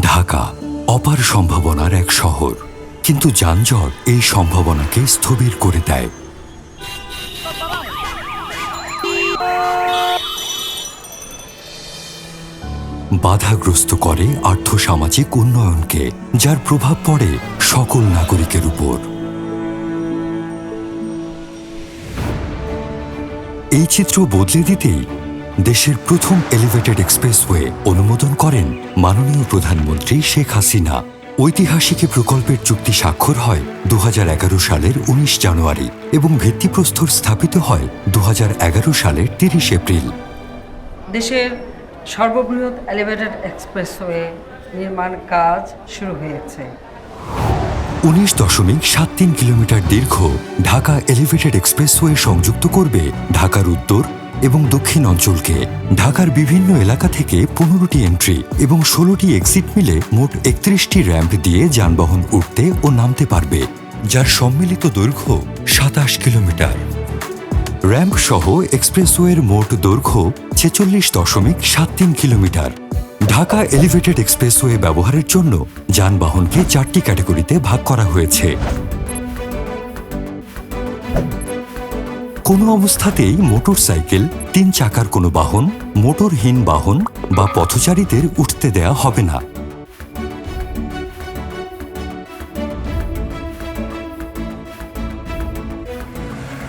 ঢাকা অপার সম্ভাবনার এক শহর, কিন্তু যানজট এই সম্ভাবনাকে স্থবির করে দেয়। বাধাগ্রস্ত করে আর্থসামাজিক উন্নয়নকে, যার প্রভাব পড়ে সকল নাগরিকের উপর। এই চিত্র বদলে দিতেই দেশের প্রথম এলিভেটেড এক্সপ্রেসওয়ে অনুমোদন করেন মাননীয় প্রধানমন্ত্রী শেখ হাসিনা। ঐতিহাসিক প্রকল্পের চুক্তি স্বাক্ষর হয় 2011 সালের 19 জানুয়ারি এবং ভিত্তিপ্রস্তর স্থাপিত হয় 2011 সালের 30 এপ্রিল। দেশের সর্ববৃহৎ এলিভেটেড এক্সপ্রেসওয়ে নির্মাণ কাজ শুরু হয়েছে। 19.73 কিলোমিটার দীর্ঘ ঢাকা এলিভেটেড এক্সপ্রেসওয়ে সংযুক্ত করবে ঢাকার উত্তর এবং দক্ষিণ অঞ্চলকে। ঢাকার বিভিন্ন এলাকা থেকে 15টি এন্ট্রি এবং 16টি এক্সিট মিলে মোট 31টি র্যাম্প দিয়ে যানবাহন উঠতে ও নামতে পারবে, যার সম্মিলিত দৈর্ঘ্য 27 কিলোমিটার। র্যাম্প সহ এক্সপ্রেসওয়ের মোট দৈর্ঘ্য 46.73 কিলোমিটার। ঢাকা এলিভেটেড এক্সপ্রেসওয়ে ব্যবহারের জন্য যানবাহনকে 4টি ক্যাটাগরিতে ভাগ করা হয়েছে। কোনো অবস্থাতেই মোটরসাইকেল, 3 চাকার কোনো বাহন, মোটরহীন বাহন বা পথচারীদের উঠতে দেয়া হবে না।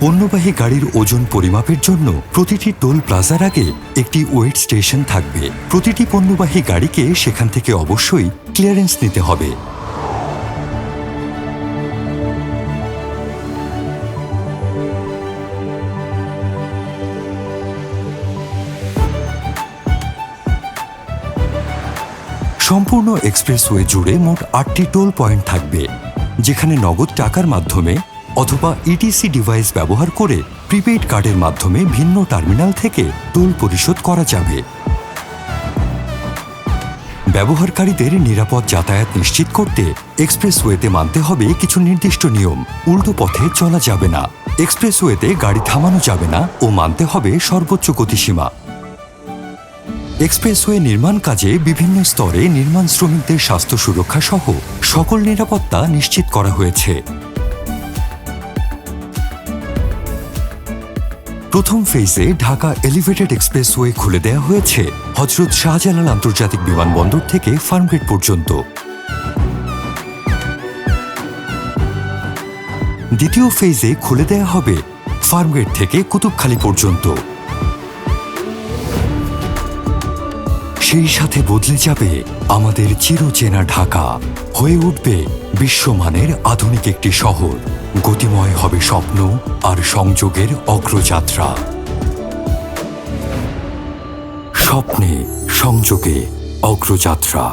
পণ্যবাহী গাড়ির ওজন পরিমাপের জন্য প্রতিটি টোল প্লাজার আগে একটি ওয়েট স্টেশন থাকবে। প্রতিটি পণ্যবাহী গাড়িকে সেখান থেকে অবশ্যই ক্লিয়ারেন্স নিতে হবে। সম্পূর্ণ এক্সপ্রেসওয়ে জুড়ে মোট 8টি টোল পয়েন্ট থাকবে, যেখানে নগদ টাকার মাধ্যমে অথবা ইটিসি ডিভাইস ব্যবহার করে প্রিপেইড কার্ডের মাধ্যমে ভিন্ন টার্মিনাল থেকে টোল পরিশোধ করা যাবে। ব্যবহারকারীদের নিরাপদ যাতায়াত নিশ্চিত করতে এক্সপ্রেসওয়েতে মানতে হবে কিছু নির্দিষ্ট নিয়ম। উল্টো পথে চলা যাবে না, এক্সপ্রেসওয়েতে গাড়ি থামানো যাবে না ও মানতে হবে সর্বোচ্চ গতিসীমা। এক্সপ্রেসওয়ে নির্মাণ কাজে বিভিন্ন স্তরে নির্মাণ শ্রমিকদের স্বাস্থ্য সুরক্ষা সহ সকল নিরাপত্তা নিশ্চিত করা হয়েছে। প্রথম ফেজে ঢাকা এলিভেটেড এক্সপ্রেসওয়ে খুলে দেওয়া হয়েছে হযরত শাহজালাল আন্তর্জাতিক বিমানবন্দর থেকে ফার্মগেট পর্যন্ত। দ্বিতীয় ফেজে খুলে দেওয়া হবে ফার্মগেট থেকে কুতুবখালী পর্যন্ত। সেই সাথে বদলে যাবে আমাদের চিরচেনা ঢাকা, হয়ে উঠবে বিশ্বমানের আধুনিক একটি শহর। গতিময় হবে স্বপ্ন আর সংযোগের অগ্রযাত্রা। স্বপ্নে সংযোগে অগ্রযাত্রা।